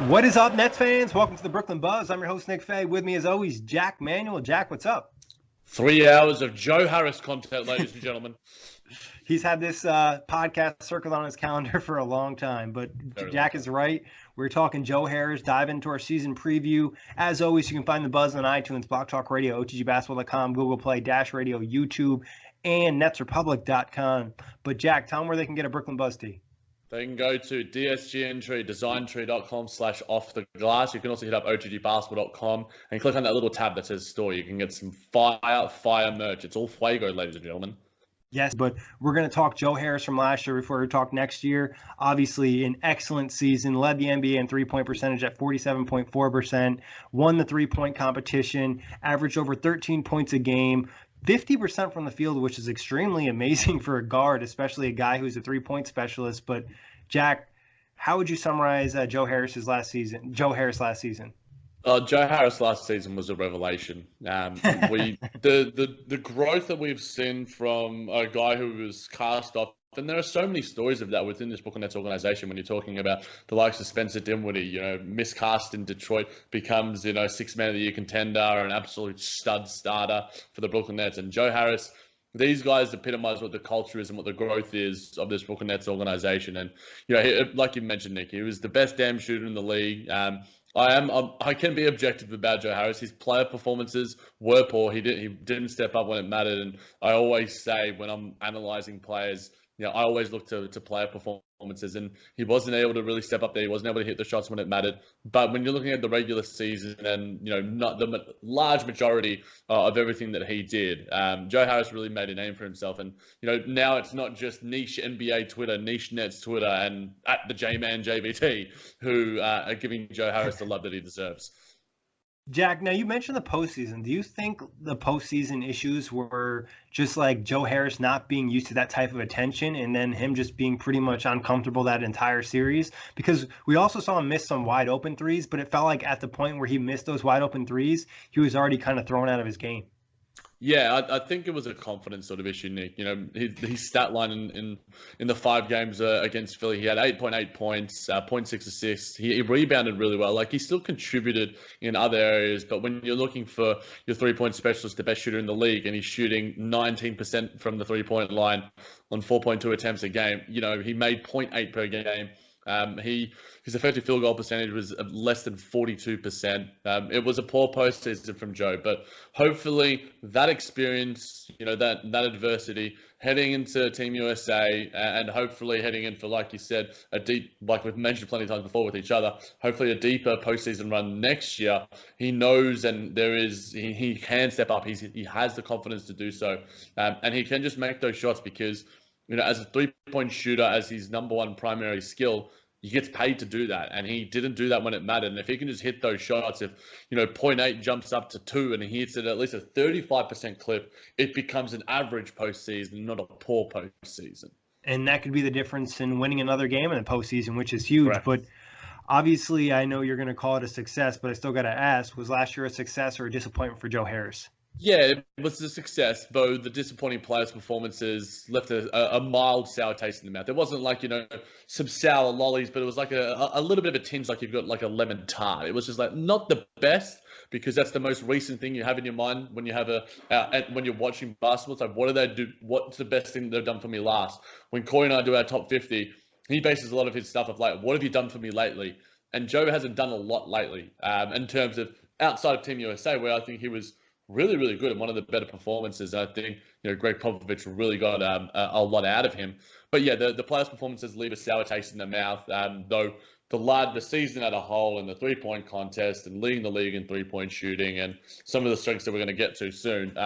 What is up, Nets fans? Welcome to the Brooklyn Buzz. I'm your host, Nick Fay. With me, as always, Jac Manuell. Jac, what's up? 3 hours of Joe Harris content, ladies and gentlemen. He's had this podcast circled on his calendar for a long time, but Jac is right. We're talking Joe Harris, dive into our season preview. As always, you can find the Buzz on iTunes, Block Talk Radio, OTGBasketball.com, Google Play, Dash Radio, YouTube, and NetsRepublic.com. But Jac, tell them where they can get a Brooklyn Buzz tee. They can go to dsgntree.com/off the glass. You can also hit up otgbasketball.com and click on that little tab that says store. You can get some fire merch. It's all Fuego, ladies and gentlemen. Yes, but we're going to talk Joe Harris from last year before we talk next year. Obviously, an excellent season, led the NBA in three-point percentage at 47.4%, won the three-point competition, averaged over 13 points a game, 50% from the field, which is extremely amazing for a guard, especially a guy who's a three-point specialist. But Jac, how would you summarize Joe Harris last season? Joe Harris last season was a revelation. The growth that we've seen from a guy who was cast off, and there are so many stories of that within this Brooklyn Nets organization. When you're talking about the likes of Spencer Dinwiddie, miscast in Detroit, becomes six man of the year contender, an absolute stud starter for the Brooklyn Nets, and Joe Harris. These guys epitomize what the culture is and what the growth is of this Brooklyn Nets organization. And, like you mentioned, Nick, he was the best damn shooter in the league. I can be objective about Joe Harris. His player performances were poor. He didn't step up when it mattered. And I always say when I'm analyzing players, I always look to player performances, and he wasn't able to really step up there. He wasn't able to hit the shots when it mattered. But when you're looking at the regular season and, not the large majority of everything that he did, Joe Harris really made a name for himself. And, now it's not just niche NBA Twitter, niche Nets Twitter, and at the J-Man JVT who are giving Joe Harris the love that he deserves. Jac, now you mentioned the postseason. Do you think the postseason issues were just like Joe Harris not being used to that type of attention and then him just being pretty much uncomfortable that entire series? Because we also saw him miss some wide open threes, but it felt like at the point where he missed those wide open threes, he was already kind of thrown out of his game. Yeah, I think it was a confidence sort of issue, Nick. His stat line in the 5 games against Philly, he had 8.8 points, 0.6 assists. He rebounded really well. Like, he still contributed in other areas, but when you're looking for your three-point specialist, the best shooter in the league, and he's shooting 19% from the three-point line on 4.2 attempts a game, he made 0.8 per game. His effective field goal percentage was less than 42%. It was a poor postseason from Joe, but hopefully that experience, that adversity heading into Team USA and hopefully heading in for, like you said, a deep, like we've mentioned plenty of times before with each other, hopefully a deeper postseason run next year. He knows and he can step up. He has the confidence to do so. And he can just make those shots because, as a three-point shooter, as his number one primary skill, he gets paid to do that, and he didn't do that when it mattered. And if he can just hit those shots, if 0.8 jumps up to 2 and he hits it at least a 35% clip, it becomes an average postseason, not a poor postseason. And that could be the difference in winning another game in the postseason, which is huge. Correct. But obviously, I know you're going to call it a success, but I still got to ask: was last year a success or a disappointment for Joe Harris? Yeah, it was a success, though the disappointing players' performances left a mild sour taste in the mouth. It wasn't like, some sour lollies, but it was like a little bit of a tinge, like you've got like a lemon tart. It was just like not the best, because that's the most recent thing you have in your mind when you have when you're watching basketball. It's like, what do they do? What's the best thing they've done for me last? When Corey and I do our top 50, he bases a lot of his stuff of like, what have you done for me lately? And Joe hasn't done a lot lately in terms of outside of Team USA, where I think he was really, really good and one of the better performances. I think, Greg Popovich really got a lot out of him. But yeah, the players' performances leave a sour taste in the mouth, though the season as a whole and the three-point contest and leading the league in three-point shooting and some of the strengths that we're going to get to soon.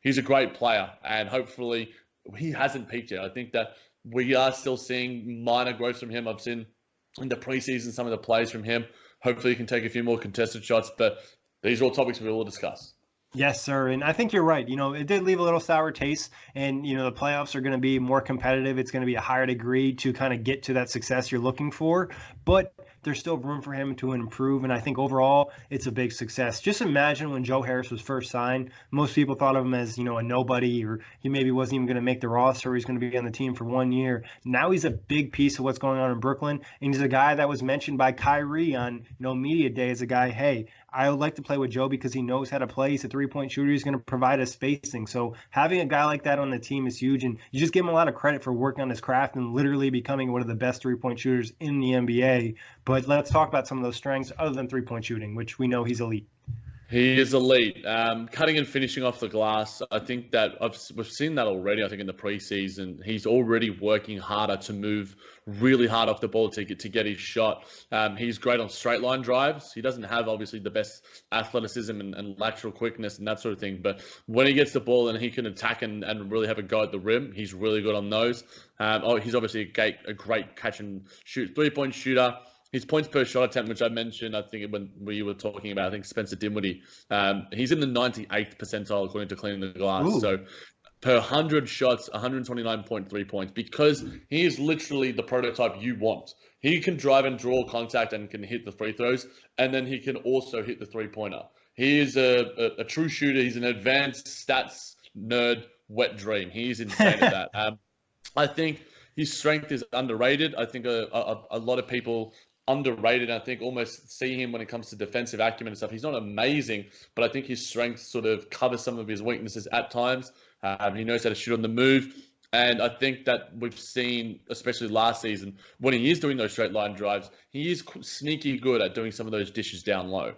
He's a great player, and hopefully he hasn't peaked yet. I think that we are still seeing minor growth from him. I've seen in the preseason some of the plays from him. Hopefully he can take a few more contested shots, but these are all topics we will discuss. Yes, sir. And I think you're right. It did leave a little sour taste, and, the playoffs are going to be more competitive. It's going to be a higher degree to kind of get to that success you're looking for. But there's still room for him to improve. And I think overall, it's a big success. Just imagine when Joe Harris was first signed, most people thought of him as, a nobody, or he maybe wasn't even going to make the roster, or he's going to be on the team for 1 year. Now he's a big piece of what's going on in Brooklyn. And he's a guy that was mentioned by Kyrie on, media day as a guy, hey, I would like to play with Joe because he knows how to play. He's a three-point shooter. He's going to provide us spacing. So having a guy like that on the team is huge. And you just give him a lot of credit for working on his craft and literally becoming one of the best three-point shooters in the NBA. But let's talk about some of those strengths other than three-point shooting, which we know he's elite. He is elite. Cutting and finishing off the glass. I think that we've seen that already. I think in the preseason, he's already working harder to move really hard off the ball to get his shot. He's great on straight line drives. He doesn't have obviously the best athleticism and lateral quickness and that sort of thing. But when he gets the ball and he can attack and really have a go at the rim, he's really good on those. He's obviously a great catch and shoot 3-point shooter. His points per shot attempt, which I mentioned, I think when we were talking about, I think Spencer Dinwiddie, he's in the 98th percentile according to Cleaning the Glass. Ooh. So per 100 shots, 129.3 points, because he is literally the prototype you want. He can drive and draw contact and can hit the free throws, and then he can also hit the three-pointer. He is a true shooter. He's an advanced stats nerd, wet dream. He's insane at that. I think his strength is underrated. I think a lot of people underrated. I think almost see him when it comes to defensive acumen and stuff. He's not amazing, but I think his strengths sort of cover some of his weaknesses at times. He knows how to shoot on the move. And I think that we've seen, especially last season, when he is doing those straight line drives, he is sneaky good at doing some of those dishes down low.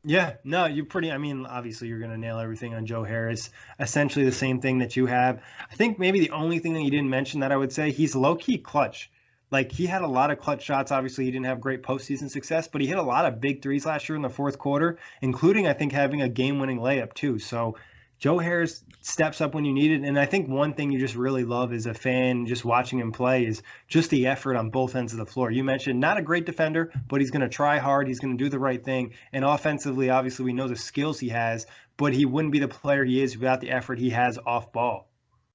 Yeah, no, obviously you're going to nail everything on Joe Harris. Essentially the same thing that you have. I think maybe the only thing that you didn't mention that I would say, he's low-key clutch. Like, he had a lot of clutch shots. Obviously, he didn't have great postseason success, but he hit a lot of big threes last year in the fourth quarter, including, I think, having a game-winning layup, too. So Joe Harris steps up when you need it. And I think one thing you just really love as a fan, just watching him play, is just the effort on both ends of the floor. You mentioned not a great defender, but he's going to try hard. He's going to do the right thing. And offensively, obviously, we know the skills he has, but he wouldn't be the player he is without the effort he has off ball.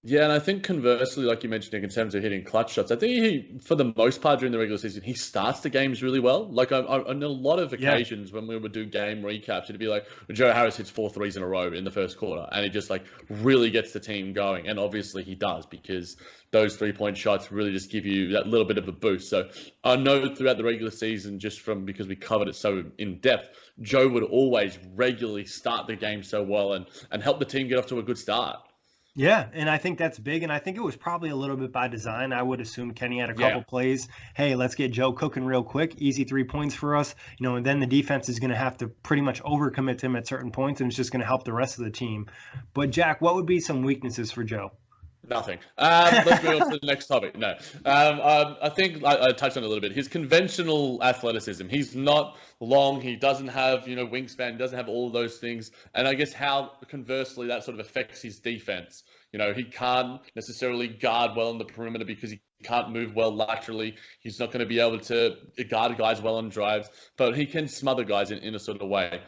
Yeah, and I think conversely, like you mentioned, Nick, in terms of hitting clutch shots, I think he, for the most part during the regular season, he starts the games really well. Like on a lot of occasions when we would do game recaps, it'd be like Joe Harris hits 4 threes in a row in the first quarter, and he just like really gets the team going. And obviously he does, because those 3-point shots really just give you that little bit of a boost. So I know throughout the regular season, because we covered it so in depth, Joe would always regularly start the game so well and help the team get off to a good start. Yeah, and I think that's big, and I think it was probably a little bit by design. I would assume Kenny had a couple plays. Hey, let's get Joe cooking real quick, easy 3 points for us, and then the defense is going to have to pretty much overcommit to him at certain points, and it's just going to help the rest of the team. But Jack, what would be some weaknesses for Joe? Nothing. Let's move on to the next topic. No, I think I touched on it a little bit. His conventional athleticism. He's not long. He doesn't have, wingspan. Doesn't have all of those things. And I guess how conversely that sort of affects his defense. He can't necessarily guard well on the perimeter because he can't move well laterally. He's not going to be able to guard guys well on drives, but he can smother guys in a sort of way.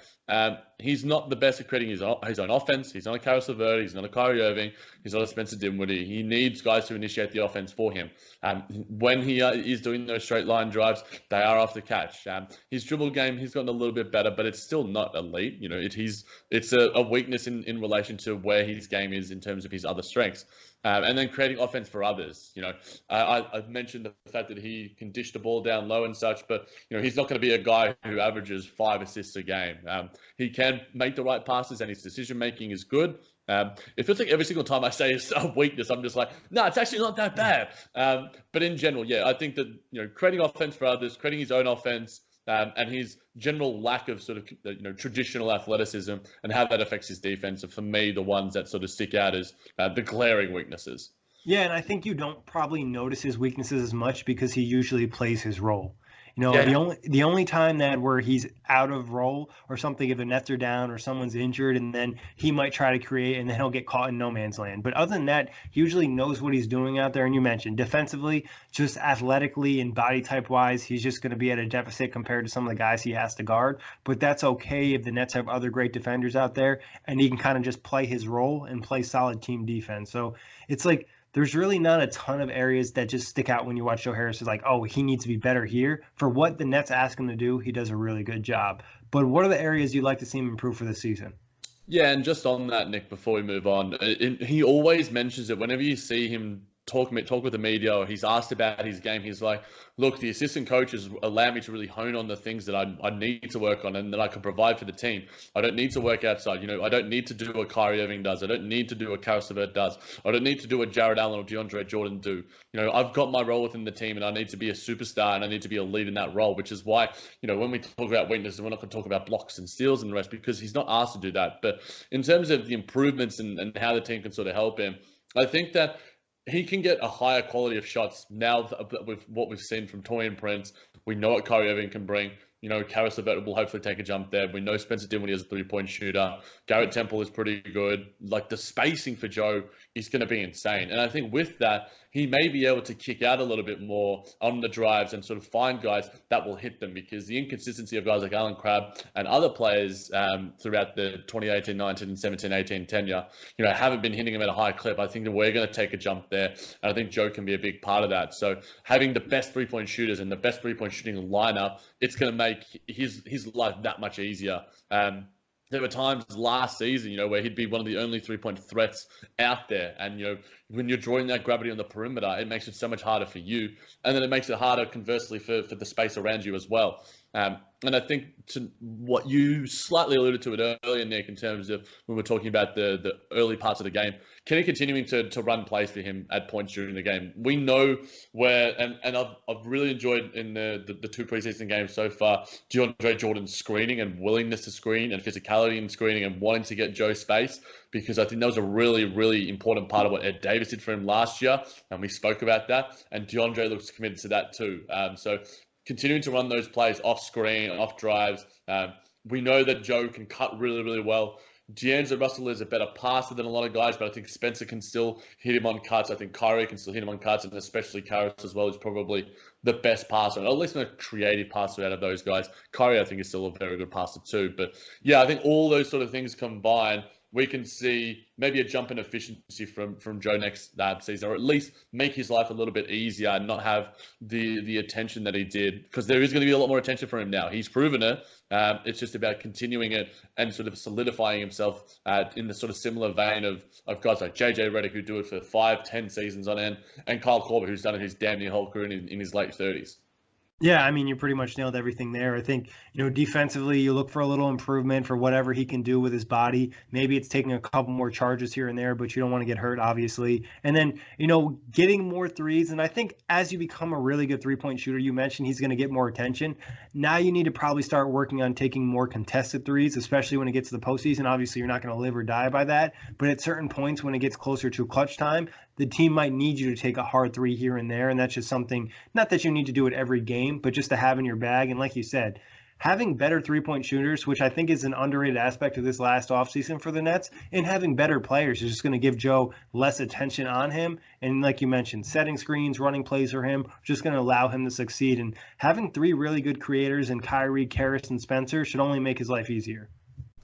He's not the best at creating his own offense. He's not a Karis LeVert. He's not a Kyrie Irving. He's not a Spencer Dinwiddie. He needs guys to initiate the offense for him. When he is doing those straight line drives, they are off the catch. His dribble game, he's gotten a little bit better, but it's still not elite. It's a weakness in relation to where his game is in terms of his other strengths. And then creating offense for others. I mentioned the fact that he can dish the ball down low and such, but he's not going to be a guy who averages 5 assists a game. He can make the right passes, and his decision making is good. It feels like every single time I say it's a weakness, I'm just like, no, it's actually not that bad. But in general, I think that creating offense for others, creating his own offense, and his general lack of sort of traditional athleticism and how that affects his defense are, for me, the ones that sort of stick out as the glaring weaknesses. Yeah, and I think you don't probably notice his weaknesses as much because he usually plays his role. The only time that where he's out of role or something, if the nets are down or someone's injured, and then he might try to create and then he'll get caught in no man's land. But other than that, he usually knows what he's doing out there. And you mentioned defensively, just athletically and body type wise, he's just going to be at a deficit compared to some of the guys he has to guard. But that's okay if the Nets have other great defenders out there and he can kind of just play his role and play solid team defense. So it's like there's really not a ton of areas that just stick out when you watch Joe Harris. Is like, oh, he needs to be better here. For what the Nets ask him to do, he does a really good job. But what are the areas you'd like to see him improve for this season? Yeah, and just on that, Nick, before we move on, he always mentions it whenever you see him talk with the media or he's asked about his game. He's like, look, the assistant coaches allow me to really hone on the things that I need to work on and that I can provide for the team. I don't need to work outside. I don't need to do what Kyrie Irving does. I don't need to do what Karis LeVert does. I don't need to do what Jared Allen or DeAndre Jordan do. I've got my role within the team and I need to be a superstar and I need to be a lead in that role, which is why, when we talk about weaknesses, we're not going to talk about blocks and steals and the rest because he's not asked to do that. But in terms of the improvements and how the team can sort of help him, I think that he can get a higher quality of shots now with what we've seen from Taurean Prince. We know what Kyrie Irving can bring. Karis LeVert will hopefully take a jump there. We know Spencer Dinwiddie is a three-point shooter. Garrett Temple is pretty good. Like, the spacing for Joe is going to be insane. And I think with that, he may be able to kick out a little bit more on the drives and sort of find guys that will hit them, because the inconsistency of guys like Alan Crabb and other players throughout the 2018-19 and 17-18 tenure, haven't been hitting him at a high clip. I think that we're going to take a jump there. And I think Joe can be a big part of that. So having the best three-point shooters and the best three-point shooting lineup, it's going to make his life that much easier. There were times last season, where he'd be one of the only three-point threats out there. And, when you're drawing that gravity on the perimeter, it makes it so much harder for you. And then it makes it harder, conversely, for the space around you as well. And I think to what you slightly alluded to it earlier, Nick, in terms of when we're talking about the early parts of the game, Kenny continuing to run plays for him at points during the game. We know where, and I've really enjoyed in the two preseason games so far, DeAndre Jordan's screening and willingness to screen and physicality in screening and wanting to get Joe space, because I think that was a really, really important part of what Ed Davis did for him last year, and we spoke about that, and DeAndre looks committed to that too. So continuing to run those plays off screen, off drives. We know that Joe can cut really, really well. D'Angelo Russell is a better passer than a lot of guys, but I think Spencer can still hit him on cuts. I think Kyrie can still hit him on cuts, and especially Karis as well is probably the best passer, or at least a creative passer out of those guys. Kyrie, I think, is still a very good passer too. But yeah, I think all those sort of things combined, we can see maybe a jump in efficiency from Joe next season, or at least make his life a little bit easier and not have the attention that he did, because there is going to be a lot more attention for him now. He's proven it. It's just about continuing it and sort of solidifying himself in the sort of similar vein of guys like JJ Redick, who do it for 5-10 seasons on end, and Kyle Korver, who's done it his damn near whole career in his late 30s. Yeah, I mean, you pretty much nailed everything there. I think, defensively, you look for a little improvement for whatever he can do with his body. Maybe it's taking a couple more charges here and there, but you don't want to get hurt, obviously. And then, getting more threes. And I think as you become a really good three-point shooter, you mentioned he's going to get more attention. Now you need to probably start working on taking more contested threes, especially when it gets to the postseason. Obviously, you're not going to live or die by that. But at certain points when it gets closer to clutch time, the team might need you to take a hard three here and there. And that's just something, not that you need to do it every game, but just to have in your bag. And like you said, having better three-point shooters, which I think is an underrated aspect of this last offseason for the Nets, and having better players is just going to give Joe less attention on him. And like you mentioned, setting screens, running plays for him, just going to allow him to succeed. And having three really good creators in Kyrie, Karis, and Spencer should only make his life easier.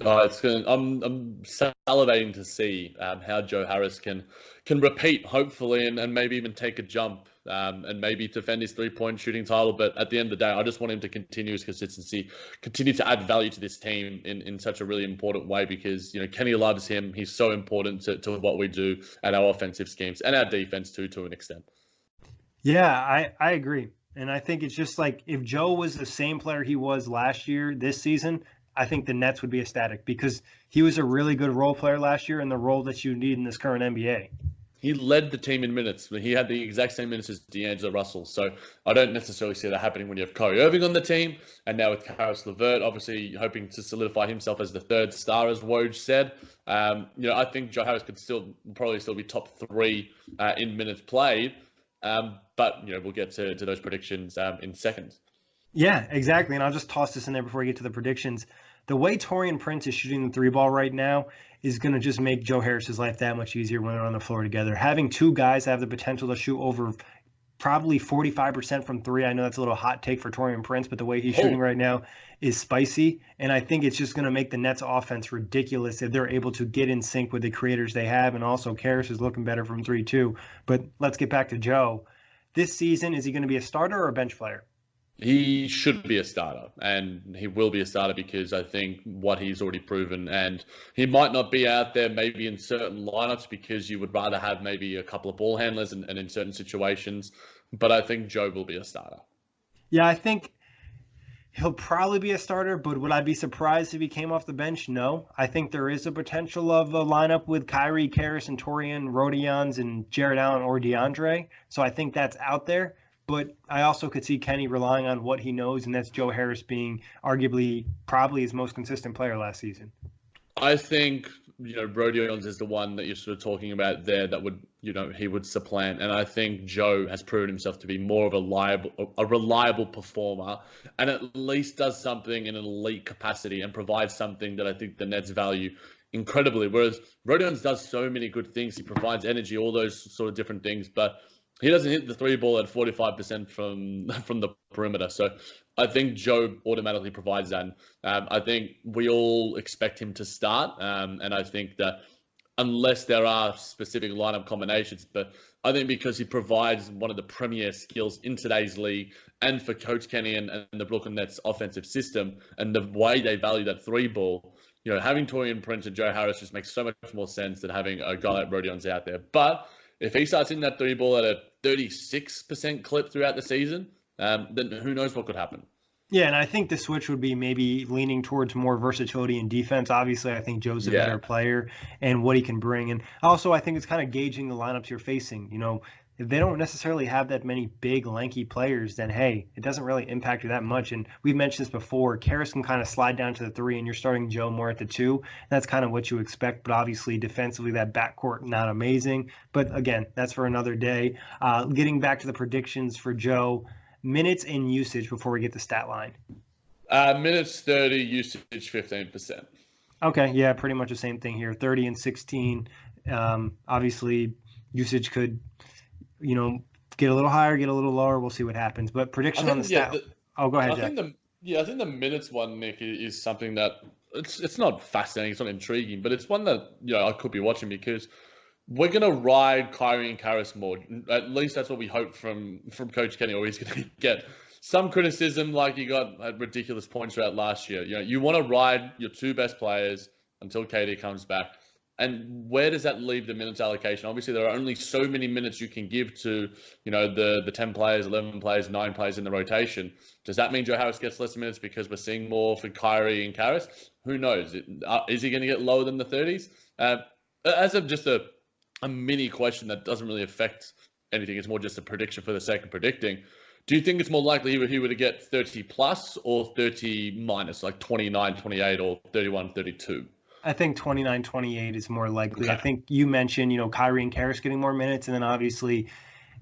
Oh, it's good. I'm salivating to see how Joe Harris can repeat, hopefully, and maybe even take a jump and maybe defend his three-point shooting title. But at the end of the day, I just want him to continue his consistency, continue to add value to this team in such a really important way, because Kenny loves him. He's so important to what we do at our offensive schemes and our defense too, to an extent. Yeah, I agree. And I think it's just like, if Joe was the same player he was last year, this season, I think the Nets would be ecstatic, because he was a really good role player last year in the role that you need in this current NBA. He led the team in minutes. He had the exact same minutes as D'Angelo Russell. So I don't necessarily see that happening when you have Kyrie Irving on the team. And now with Karis LeVert, obviously hoping to solidify himself as the third star, as Woj said. I think Joe Harris could probably still be top 3 in minutes played. But we'll get to those predictions in seconds. Yeah, exactly. And I'll just toss this in there before we get to the predictions. The way Taurean Prince is shooting the three ball right now is going to just make Joe Harris's life that much easier when they're on the floor together. Having two guys have the potential to shoot over probably 45% from three. I know that's a little hot take for Taurean Prince, but the way he's shooting right now is spicy. And I think it's just going to make the Nets offense ridiculous if they're able to get in sync with the creators they have. And also, Karras is looking better from three, too. But let's get back to Joe. This season, is he going to be a starter or a bench player? He should be a starter, and he will be a starter because I think what he's already proven, and he might not be out there maybe in certain lineups because you would rather have maybe a couple of ball handlers and in certain situations, but I think Joe will be a starter. Yeah, I think he'll probably be a starter, but would I be surprised if he came off the bench? No. I think there is a potential of a lineup with Kyrie, Karras, and Taurean, Rodions, and Jared Allen or DeAndre, so I think that's out there. But I also could see Kenny relying on what he knows, and that's Joe Harris being arguably probably his most consistent player last season. I think, Rodions is the one that you're sort of talking about there that would, he would supplant. And I think Joe has proven himself to be more of a reliable performer and at least does something in an elite capacity and provides something that I think the Nets value incredibly. Whereas Rodions does so many good things. He provides energy, all those sort of different things, but he doesn't hit the three ball at 45% from the perimeter. So I think Joe automatically provides that. I think we all expect him to start. And I think that unless there are specific lineup combinations, but I think because he provides one of the premier skills in today's league and for Coach Kenny and the Brooklyn Nets offensive system and the way they value that three ball, having Taurean Prince and Joe Harris just makes so much more sense than having a guy like Rodions out there. But if he starts in that three ball at a 36% clip throughout the season, then who knows what could happen. Yeah, and I think the switch would be maybe leaning towards more versatility in defense. Obviously, I think Joe's a better player and what he can bring. And also, I think it's kind of gauging the lineups you're facing. If they don't necessarily have that many big, lanky players, then, hey, it doesn't really impact you that much. And we've mentioned this before. Karras can kind of slide down to the three, and you're starting Joe more at the two. That's kind of what you expect. But obviously, defensively, that backcourt, not amazing. But again, that's for another day. Getting back to the predictions for Joe, minutes and usage before we get the stat line. Minutes 30, usage 15%. Okay, yeah, pretty much the same thing here. 30 and 16. Obviously, usage could get a little higher, get a little lower. We'll see what happens. But prediction on the stat. Go ahead, Jack. I think the minutes one, Nick, is something that it's not fascinating, it's not intriguing, but it's one that I could be watching because we're gonna ride Kyrie and Karras more. At least that's what we hope from Coach Kenny, or he's gonna get some criticism like he got at ridiculous points throughout last year. You want to ride your two best players until KD comes back. And where does that leave the minutes allocation? Obviously, there are only so many minutes you can give to, the 10 players, 11 players, 9 players in the rotation. Does that mean Joe Harris gets less minutes because we're seeing more for Kyrie and Karras? Who knows? Is he going to get lower than the 30s? As of just a mini question that doesn't really affect anything, it's more just a prediction for the sake of predicting. Do you think it's more likely he would get 30 plus or 30 minus, like 29, 28 or 31, 32? I think 29, 28 is more likely. Okay. I think you mentioned, Kyrie and Karras getting more minutes. And then obviously,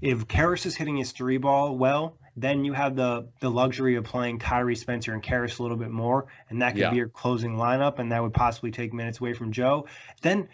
if Karras is hitting his three ball well, then you have the luxury of playing Kyrie, Spencer, and Karras a little bit more. And that could be your closing lineup. And that would possibly take minutes away from Joe. Then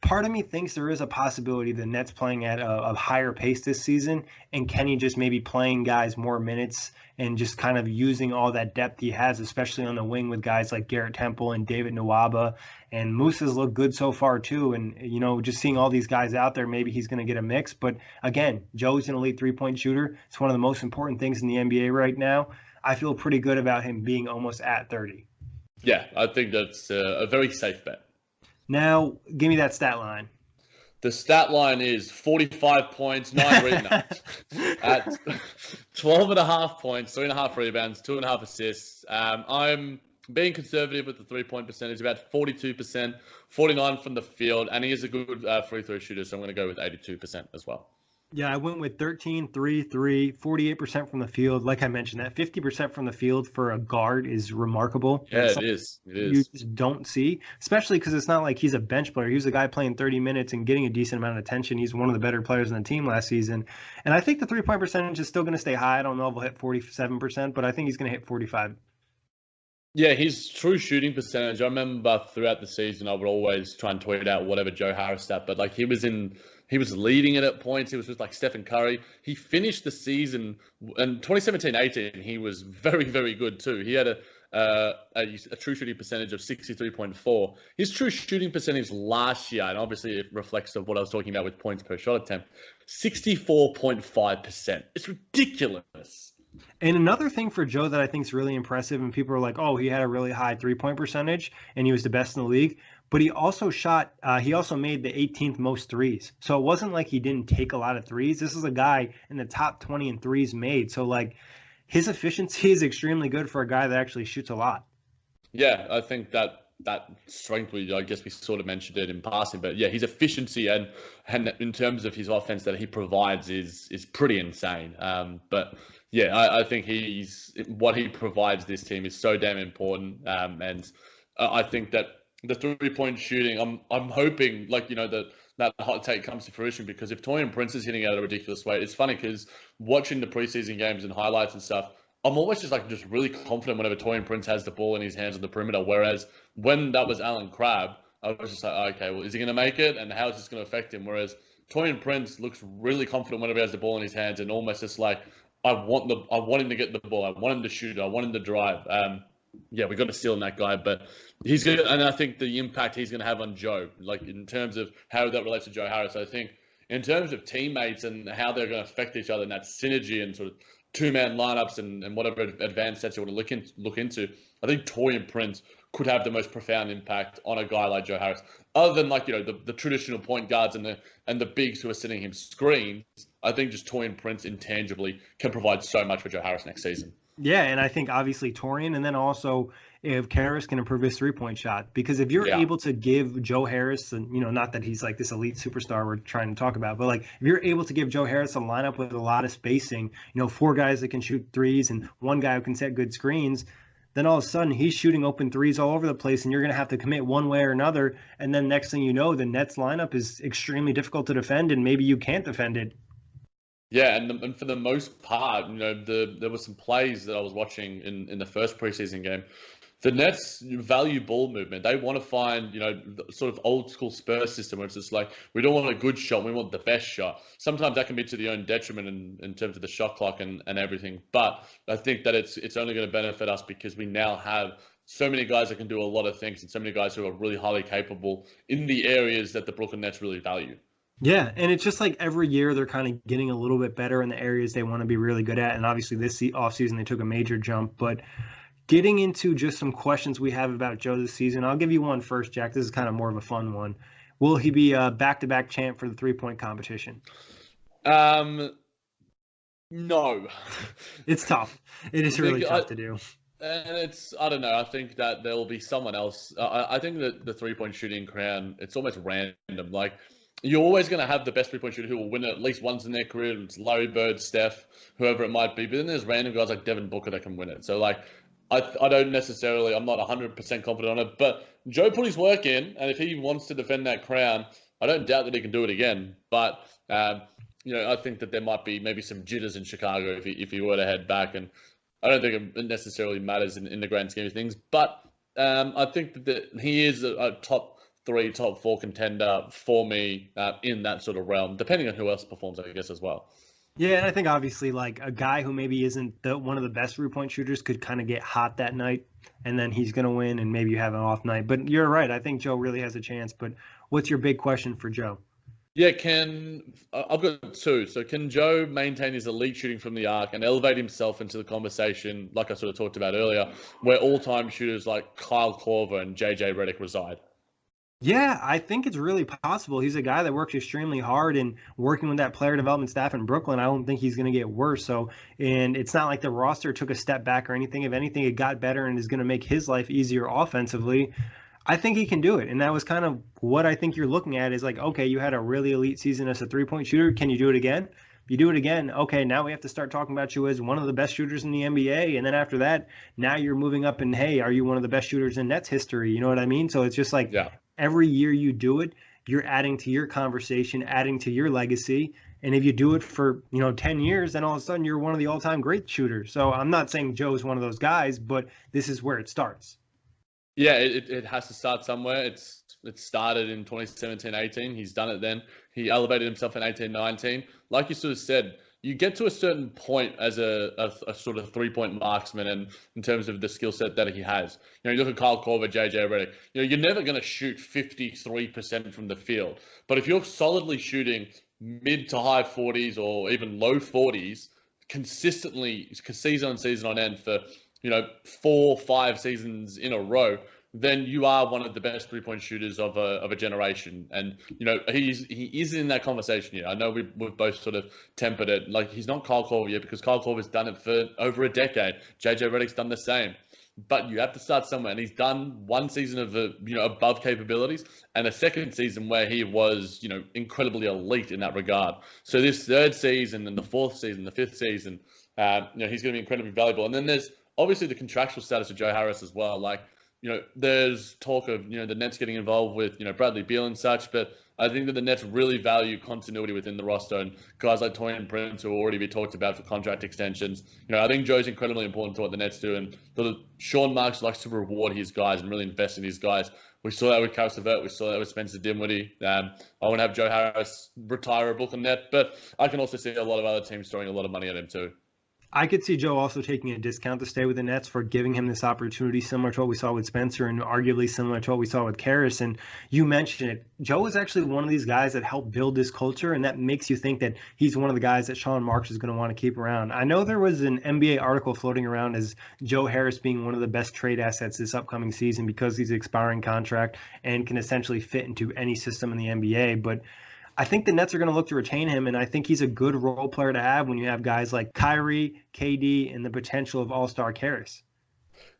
part of me thinks there is a possibility the Nets playing at a higher pace this season and Kenny just maybe playing guys more minutes and just kind of using all that depth he has, especially on the wing with guys like Garrett Temple and David Nwaba. And Moose has looked good so far too. And, just seeing all these guys out there, maybe he's going to get a mix. But again, Joe's an elite three-point shooter. It's one of the most important things in the NBA right now. I feel pretty good about him being almost at 30. Yeah, I think that's a very safe bet. Now, give me that stat line. The stat line is 45 points, 9 rebounds. At 12.5 points, 3.5 rebounds, 2.5 assists. I'm being conservative with the three-point percentage, about 42%, 49 from the field, and he is a good free throw shooter, so I'm going to go with 82% as well. Yeah, I went with 13, 3, 3, 48% from the field. Like I mentioned, that 50% from the field for a guard is remarkable. Yeah, it is. You just don't see, especially because it's not like he's a bench player. He was a guy playing 30 minutes and getting a decent amount of attention. He's one of the better players on the team last season. And I think the three-point percentage is still going to stay high. I don't know if he'll hit 47%, but I think he's going to hit 45. Yeah, his true shooting percentage, I remember throughout the season, I would always try and tweet out whatever Joe Harris stat, but he was in He was leading it at points. He was with like Stephen Curry. He finished the season in 2017-18. He was very, very good too. He had a true shooting percentage of 63.4. His true shooting percentage last year, and obviously it reflects of what I was talking about with points per shot attempt, 64.5%. It's ridiculous. And another thing for Joe that I think is really impressive, and people are like, oh, he had a really high 3-point percentage and he was the best in the league. But he also made the 18th most threes. So it wasn't like he didn't take a lot of threes. This is a guy in the top 20 in threes made. So like his efficiency is extremely good for a guy that actually shoots a lot. Yeah, I think that strength, I guess we sort of mentioned it in passing, but yeah, his efficiency and in terms of his offense that he provides is pretty insane. But yeah, I think what he provides this team is so damn important. And I think that the 3-point shooting, I'm hoping that hot take comes to fruition, because if Taurean Prince is hitting at a ridiculous rate, it's funny because watching the preseason games and highlights and stuff, I'm always just really confident whenever Taurean Prince has the ball in his hands on the perimeter. Whereas when that was Alan Crabb, I was just like, okay, well, is he going to make it? And how is this going to affect him? Whereas Taurean Prince looks really confident whenever he has the ball in his hands, and almost just like, I want him to get the ball. I want him to shoot. I want him to drive. Yeah, we got to steal on that guy, but he's good. And I think the impact he's going to have on Joe, like in terms of how that relates to Joe Harris, I think in terms of teammates and how they're going to affect each other and that synergy and sort of two-man lineups and whatever advanced sets you want to look into, I think Taurean Prince could have the most profound impact on a guy like Joe Harris. Other than the traditional point guards and the bigs who are sending him screens, I think just Taurean Prince intangibly can provide so much for Joe Harris next season. Yeah, and I think obviously Taurean, and then also if Harris can improve his 3-point shot, because if you're able to give Joe Harris, and not that he's like this elite superstar we're trying to talk about, but like if you're able to give Joe Harris a lineup with a lot of spacing, 4 guys that can shoot threes and 1 guy who can set good screens, then all of a sudden he's shooting open threes all over the place, and you're going to have to commit one way or another, and then next thing you know, the Nets lineup is extremely difficult to defend, and maybe you can't defend it. Yeah, and for the most part, there were some plays that I was watching in the first preseason game. The Nets value ball movement. They want to find, the sort of old school Spurs system where it's just like, we don't want a good shot, we want the best shot. Sometimes that can be to the own detriment in terms of the shot clock and everything. But I think that it's only going to benefit us because we now have so many guys that can do a lot of things and so many guys who are really highly capable in the areas that the Brooklyn Nets really value. Yeah, and it's just like every year they're kind of getting a little bit better in the areas they want to be really good at. And obviously this offseason they took a major jump. But getting into just some questions we have about Joe this season, I'll give you one first, Jack. This is kind of more of a fun one. Will he be a back-to-back champ for the 3-point competition? No. It's tough. It is really tough to do. And I don't know, I think that there will be someone else. I think that the 3-point shooting crown, it's almost random. Like, you're always going to have the best 3-point shooter who will win it at least once in their career. It's Larry Bird, Steph, whoever it might be. But then there's random guys like Devin Booker that can win it. So, like, I don't necessarily, I'm not 100% confident on it. But Joe put his work in, and if he wants to defend that crown, I don't doubt that he can do it again. But, I think that there might be maybe some jitters in Chicago if he were to head back. And I don't think it necessarily matters in the grand scheme of things. But I think that he is a top 3, top 4 contender for me in that sort of realm, depending on who else performs, I guess, as well. Yeah, and I think obviously like a guy who maybe isn't one of the best 3-point shooters could kind of get hot that night, and then he's going to win, and maybe you have an off night. But you're right. I think Joe really has a chance. But what's your big question for Joe? Yeah, I've got 2. So can Joe maintain his elite shooting from the arc and elevate himself into the conversation, like I sort of talked about earlier, where all-time shooters like Kyle Korver and JJ Redick reside? Yeah, I think it's really possible. He's a guy that works extremely hard, and working with that player development staff in Brooklyn, I don't think he's going to get worse. So, and it's not like the roster took a step back or anything. If anything, it got better and is going to make his life easier offensively. I think he can do it. And that was kind of what I think you're looking at is like, okay, you had a really elite season as a 3-point shooter. Can you do it again? If you do it again, okay, now we have to start talking about you as one of the best shooters in the NBA. And then after that, now you're moving up and, hey, are you one of the best shooters in Nets history? You know what I mean? So it's just like every year you do it, you're adding to your conversation, adding to your legacy. And if you do it for, 10 years, then all of a sudden you're one of the all-time great shooters. So I'm not saying Joe's one of those guys, but this is where it starts. Yeah, it has to start somewhere. It started in 2017-18. He's done it then. He elevated himself in 18-19. Like you sort of said, you get to a certain point as a sort of 3-point marksman, and in terms of the skill set that he has. You look at Kyle Korver, JJ Redick. You're never going to shoot 53% from the field. But if you're solidly shooting mid to high 40s or even low 40s consistently, season on season on end for 4-5 seasons in a row, then you are one of the best 3-point shooters of a generation. And he is in that conversation here. I know we've both sort of tempered it. Like, he's not Kyle Korver yet, because Kyle Korver's done it for over a decade. JJ Redick's done the same. But you have to start somewhere, and he's done one season of above capabilities, and a second season where he was incredibly elite in that regard. So this third season and the fourth season, the fifth season, he's going to be incredibly valuable. And then there's obviously the contractual status of Joe Harris as well. Like, there's talk of the Nets getting involved with Bradley Beal and such, but I think that the Nets really value continuity within the roster, and guys like Taurean Prince, who will already be talked about for contract extensions. I think Joe's incredibly important to what the Nets do, and Sean Marks likes to reward his guys and really invest in his guys. We saw that with Caris LeVert. We saw that with Spencer Dinwiddie. I want to have Joe Harris retire a Brooklyn Net, but I can also see a lot of other teams throwing a lot of money at him too. I could see Joe also taking a discount to stay with the Nets for giving him this opportunity, similar to what we saw with Spencer and arguably similar to what we saw with Caris. And you mentioned it. Joe is actually one of these guys that helped build this culture, and that makes you think that he's one of the guys that Sean Marks is going to want to keep around. I know there was an NBA article floating around as Joe Harris being one of the best trade assets this upcoming season because he's an expiring contract and can essentially fit into any system in the NBA. But I think the Nets are going to look to retain him, and I think he's a good role player to have when you have guys like Kyrie, KD, and the potential of all-star Caris.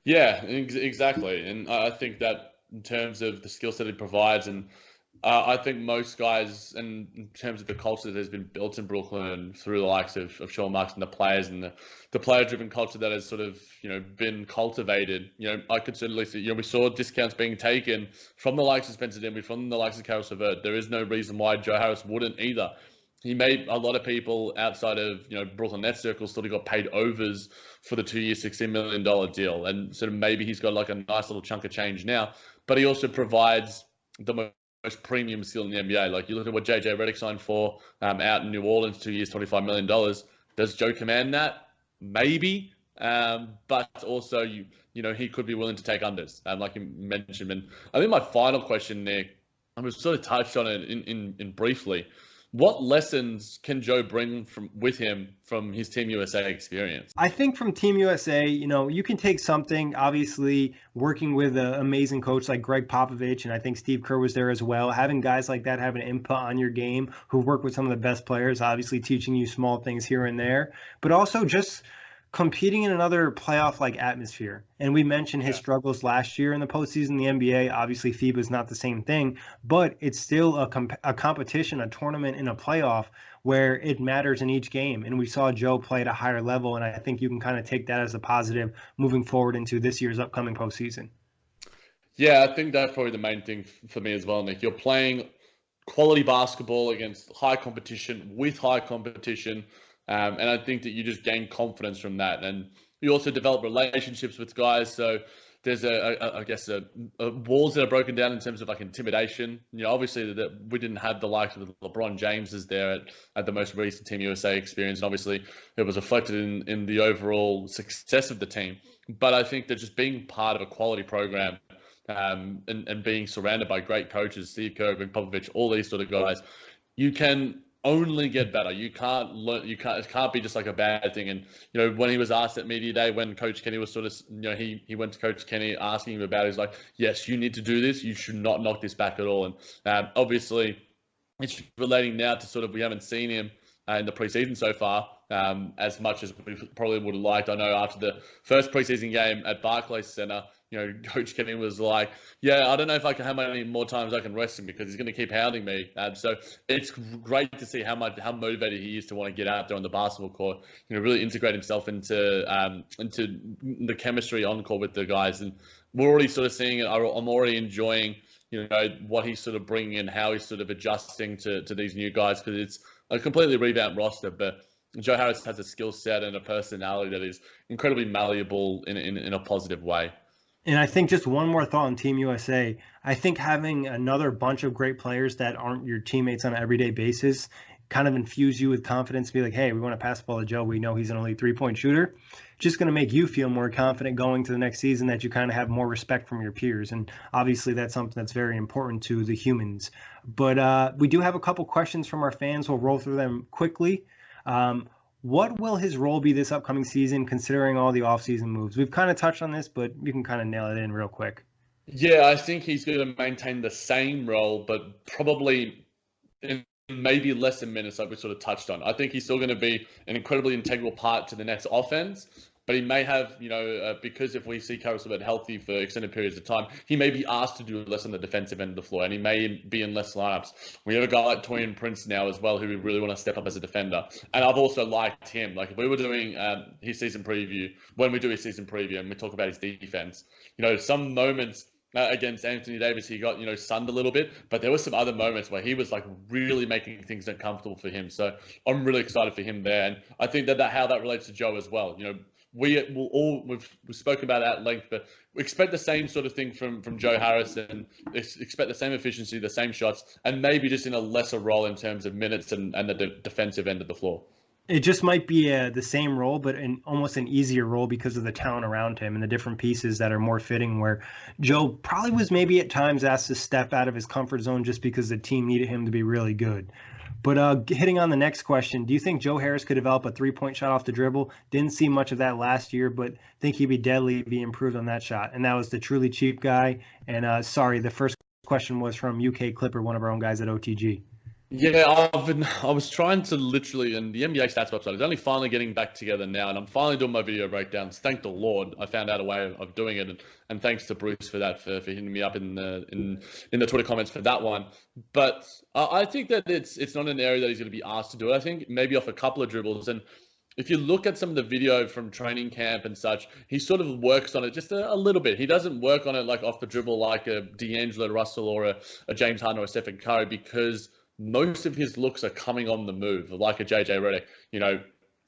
Yeah, exactly. And I think that in terms of the skill set he provides, and I think most guys, and in terms of the culture that has been built in Brooklyn through the likes of Sean Marks and the players, and the player-driven culture that has sort of been cultivated. I could certainly see. We saw discounts being taken from the likes of Spencer Dinwiddie, from the likes of Caris LeVert. There is no reason why Joe Harris wouldn't either. He made a lot of people outside of Brooklyn Nets circles thought he got paid overs for the 2-year, $16 million deal, and sort of maybe he's got like a nice little chunk of change now. But he also provides the most premium skill in the NBA. Like, you look at what JJ Redick signed for out in New Orleans, 2 years, $25 million. Does Joe command that? Maybe. But also, he could be willing to take unders, like you mentioned. And I think my final question, Nick, I was sort of touched on it in briefly. What lessons can Joe bring with him from his Team USA experience? I think from Team USA, you can take something, obviously working with an amazing coach like Greg Popovich, and I think Steve Kerr was there as well. Having guys like that have an input on your game who work with some of the best players, obviously teaching you small things here and there, but also just competing in another playoff-like atmosphere. And we mentioned his struggles last year in the postseason in the NBA. Obviously, FIBA is not the same thing, but it's still a competition, a tournament in a playoff where it matters in each game. And we saw Joe play at a higher level, and I think you can kind of take that as a positive moving forward into this year's upcoming postseason. Yeah, I think that's probably the main thing for me as well, Nick. You're playing quality basketball against high competition, with high competition. And I think that you just gain confidence from that. And you also develop relationships with guys. So there's I guess walls that are broken down in terms of like intimidation. Obviously that we didn't have the likes of LeBron James there at the most recent Team USA experience. And obviously it was reflected in the overall success of the team. But I think that just being part of a quality program, and being surrounded by great coaches, Steve Kerr, Greg Popovich, all these sort of guys, you can only get better. You can't learn. It can't be just like a bad thing. And when he was asked at media day, when Coach Kenny was sort of, he went to Coach Kenny asking him about it. He's like, yes, you need to do this. You should not knock this back at all. And obviously, it's relating now to sort of, we haven't seen him in the preseason so far as much as we probably would have liked. I know after the first preseason game at Barclays Center, Coach Kenny was like, yeah, I don't know if I can, how many more times I can rest him because he's going to keep hounding me. So it's great to see how motivated he is to want to get out there on the basketball court, really integrate himself into the chemistry on court with the guys. And we're already sort of seeing it. I'm already enjoying, what he's sort of bringing in, how he's sort of adjusting to these new guys, because it's a completely revamped roster. But Joe Harris has a skill set and a personality that is incredibly malleable in a positive way. And I think just one more thought on Team USA. I think having another bunch of great players that aren't your teammates on an everyday basis kind of infuse you with confidence. Be like, hey, we want to pass the ball to Joe. We know he's an elite 3-point shooter. Just going to make you feel more confident going to the next season that you kind of have more respect from your peers. And obviously, that's something that's very important to the humans. But we do have a couple questions from our fans. We'll roll through them quickly. What will his role be this upcoming season, considering all the offseason moves? We've kind of touched on this, but you can kind of nail it in real quick. Yeah, I think he's going to maintain the same role, but probably in maybe less in minutes, like we sort of touched on. I think he's still going to be an incredibly integral part to the Nets offense, but he may have, because if we see Caris LeVert healthy for extended periods of time, he may be asked to do less on the defensive end of the floor, and he may be in less lineups. We have a guy like Torian Prince now as well, who we really want to step up as a defender, and I've also liked him. Like if we were doing his season preview, when we do his season preview and we talk about his defense, some moments against Anthony Davis, he got, sunned a little bit, but there were some other moments where he was like really making things uncomfortable for him. So I'm really excited for him there. And I think that how that relates to Joe as well. We've spoken about that at length, but we expect the same sort of thing from Joe Harris, and expect the same efficiency, the same shots, and maybe just in a lesser role in terms of minutes and the defensive end of the floor. It just might be the same role, but almost an easier role because of the talent around him and the different pieces that are more fitting. Where Joe probably was maybe at times asked to step out of his comfort zone just because the team needed him to be really good. But hitting on the next question, do you think Joe Harris could develop a 3-point shot off the dribble? Didn't see much of that last year, but think he'd be deadly if he improved on that shot. And that was the truly cheap guy. And sorry, the first question was from UK Clipper, one of our own guys at OTG. Yeah, I was trying to literally, and the NBA stats website is only finally getting back together now, and I'm finally doing my video breakdowns. Thank the Lord, I found out a way of doing it, and thanks to Bruce for that, for hitting me up in the Twitter comments for that one. But I think that it's not an area that he's going to be asked to do it. I think maybe off a couple of dribbles, and if you look at some of the video from training camp and such, he sort of works on it just a little bit. He doesn't work on it like off the dribble like a D'Angelo Russell or a James Harden or a Stephen Curry, because most of his looks are coming on the move, like a JJ Redick.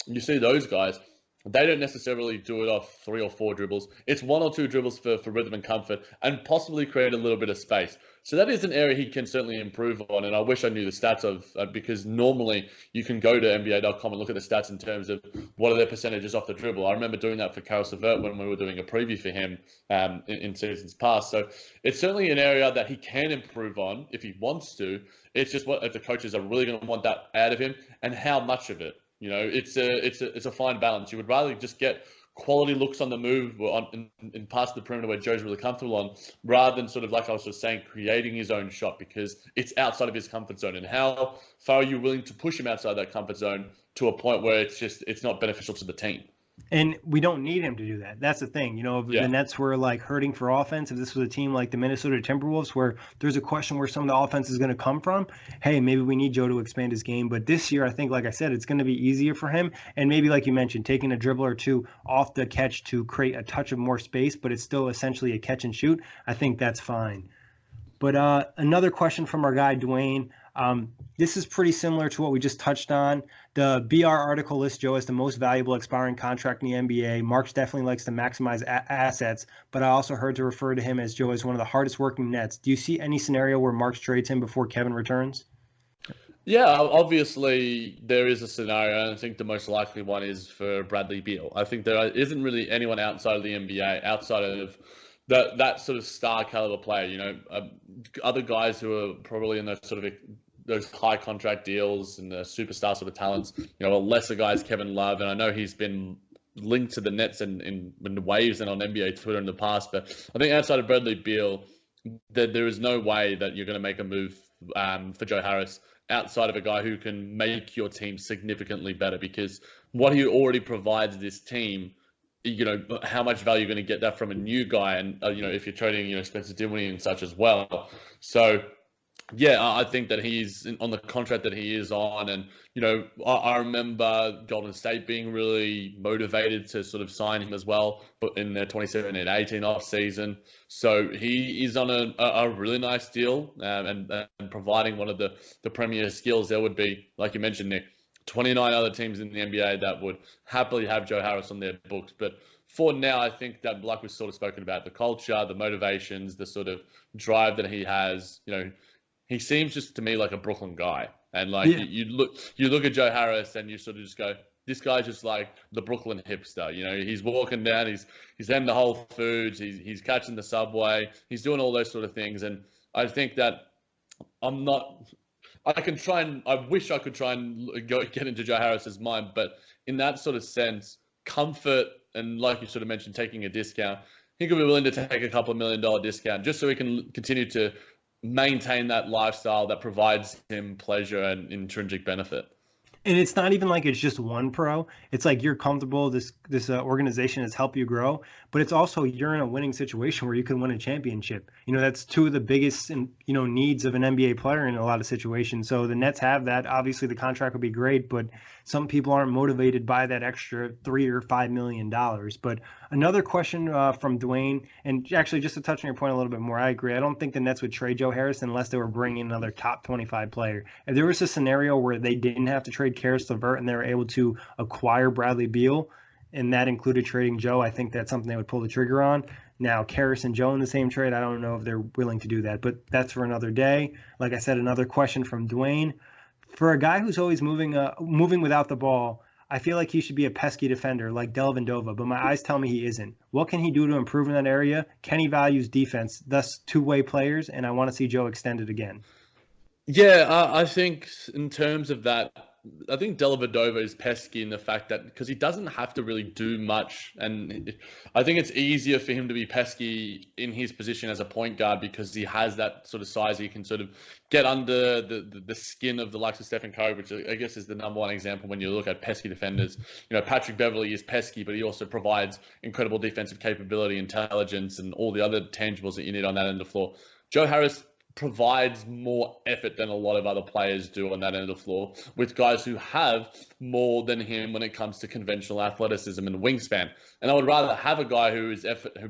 You see those guys, they don't necessarily do it off 3 or 4 dribbles. It's 1 or 2 dribbles for rhythm and comfort, and possibly create a little bit of space. So that is an area he can certainly improve on, and I wish I knew the stats of, because normally you can go to NBA.com and look at the stats in terms of what are their percentages off the dribble. I remember doing that for Caris LeVert when we were doing a preview for him in seasons past. So it's certainly an area that he can improve on if he wants to. It's just what if the coaches are really going to want that out of him, and how much of it. It's a fine balance. You would rather just get quality looks on the move in past the perimeter where Joe's really comfortable on, rather than sort of, like I was just saying, creating his own shot, because it's outside of his comfort zone. And how far are you willing to push him outside that comfort zone to a point where it's not beneficial to the team? And we don't need him to do that. That's the thing. If the Nets were like hurting for offense, if this was a team like the Minnesota Timberwolves where there's a question where some of the offense is going to come from, hey, maybe we need Joe to expand his game. But this year, I think, like I said, it's going to be easier for him. And maybe, like you mentioned, taking a dribble or two off the catch to create a touch of more space, but it's still essentially a catch and shoot. I think that's fine. But another question from our guy, Dwayne. This is pretty similar to what we just touched on. The BR article lists Joe as the most valuable expiring contract in the NBA. Marks definitely likes to maximize assets, but I also heard to refer to him as Joe as one of the hardest working Nets. Do you see any scenario where Marks trades him before Kevin returns? Yeah, obviously there is a scenario, and I think the most likely one is for Bradley Beal. I think there isn't really anyone outside of the NBA, outside of that sort of star caliber player. Other guys who are probably in those high contract deals and the superstar sort of talents, lesser guys, Kevin Love, and I know he's been linked to the Nets in waves and on NBA Twitter in the past, but I think outside of Bradley Beal, there is no way that you're going to make a move for Joe Harris outside of a guy who can make your team significantly better, because what he already provides this team, how much value you're going to get that from a new guy, and if you're trading Spencer Dinwiddie and such as well. So yeah, I think that he's on the contract that he is on, and I remember Golden State being really motivated to sort of sign him as well, but in their 2017-18 off season. So he is on a really nice deal, and providing one of the premier skills. There would be, like you mentioned, Nick, 29 other teams in the NBA that would happily have Joe Harris on their books. But for now, I think that, like we've sort of spoken about, the culture, the motivations, the sort of drive that he has, he seems just to me like a Brooklyn guy. And like you look at Joe Harris and you sort of just go, this guy's just like the Brooklyn hipster. He's walking down, he's in the Whole Foods, he's catching the subway, he's doing all those sort of things. And I think that I wish I could try and get into Joe Harris's mind, but in that sort of sense, comfort and like you sort of mentioned, taking a discount, he could be willing to take a couple of $1 million discount just so he can continue to maintain that lifestyle that provides him pleasure and intrinsic benefit. And it's not even like it's just one pro. It's like you're comfortable. This organization has helped you grow, but it's also you're in a winning situation where you can win a championship. That's two of the biggest needs of an NBA player in a lot of situations. So the Nets have that. Obviously, the contract would be great, but some people aren't motivated by that extra $3 or $5 million. But another question from Dwayne, and actually just to touch on your point a little bit more, I agree. I don't think the Nets would trade Joe Harris unless they were bringing another top 25 player. If there was a scenario where they didn't have to trade Karis LeVert and they were able to acquire Bradley Beal, and that included trading Joe, I think that's something they would pull the trigger on. Now, Karis and Joe in the same trade, I don't know if they're willing to do that, but that's for another day. Like I said, another question from Dwayne. For a guy who's always moving without the ball, I feel like he should be a pesky defender like Dellavedova, but my eyes tell me he isn't. What can he do to improve in that area? Kenny values defense, thus two-way players, and I want to see Joe extend it again. Yeah, I think in terms of that, I think Dellavedova is pesky in the fact that because he doesn't have to really do much, and I think it's easier for him to be pesky in his position as a point guard because he has that sort of size. He can sort of get under the skin of the likes of Stephen Curry, which I guess is the number one example when you look at pesky defenders. Patrick Beverley is pesky, but he also provides incredible defensive capability, intelligence, and all the other tangibles that you need on that end of the floor. Joe Harris provides more effort than a lot of other players do on that end of the floor, with guys who have more than him when it comes to conventional athleticism and wingspan. And I would rather have a guy who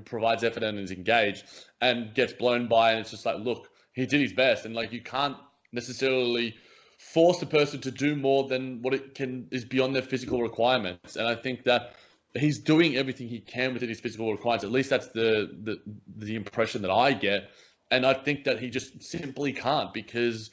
provides effort and is engaged and gets blown by, and it's just like, look, he did his best. And like, you can't necessarily force a person to do more than what is beyond their physical requirements. And I think that he's doing everything he can within his physical requirements. At least that's the impression that I get. And I think that he just simply can't, because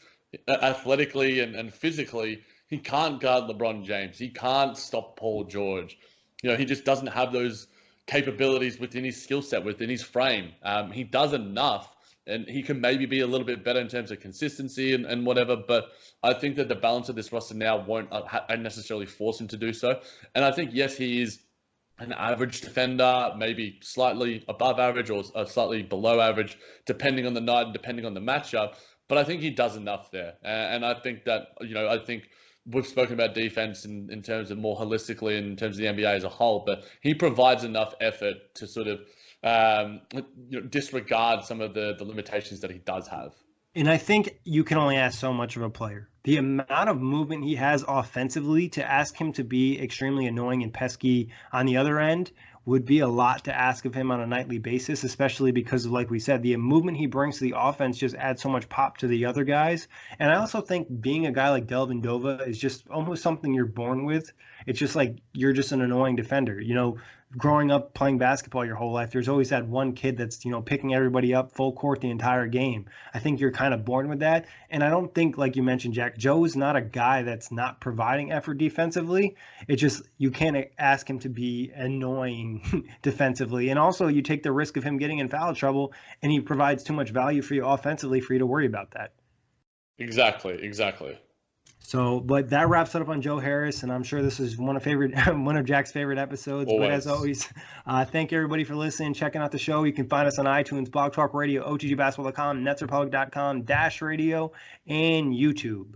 athletically and physically, he can't guard LeBron James. He can't stop Paul George. He just doesn't have those capabilities within his skill set, within his frame. He does enough, and he can maybe be a little bit better in terms of consistency and whatever. But I think that the balance of this roster now won't necessarily force him to do so. And I think, yes, he is an average defender, maybe slightly above average or slightly below average, depending on the night and depending on the matchup. But I think he does enough there. And I think that, I think we've spoken about defense in terms of more holistically in terms of the NBA as a whole, but he provides enough effort to sort of disregard some of the limitations that he does have. And I think you can only ask so much of a player. The amount of movement he has offensively, to ask him to be extremely annoying and pesky on the other end would be a lot to ask of him on a nightly basis, especially because of, like we said, the movement he brings to the offense just adds so much pop to the other guys. And I also think being a guy like Dellavedova is just almost something you're born with. It's just like you're just an annoying defender. Growing up playing basketball your whole life, there's always that one kid that's, picking everybody up full court the entire game. I think you're kind of born with that. And I don't think, like you mentioned, Jack, Joe is not a guy that's not providing effort defensively. It's just you can't ask him to be annoying defensively. And also you take the risk of him getting in foul trouble, and he provides too much value for you offensively for you to worry about that. Exactly. So, but that wraps it up on Joe Harris, and I'm sure this is one of Jack's favorite episodes. Always. But as always, thank everybody for listening, checking out the show. You can find us on iTunes, Blog Talk Radio, OTGBasketball.com, NetsRepublic.com, Dash Radio, and YouTube.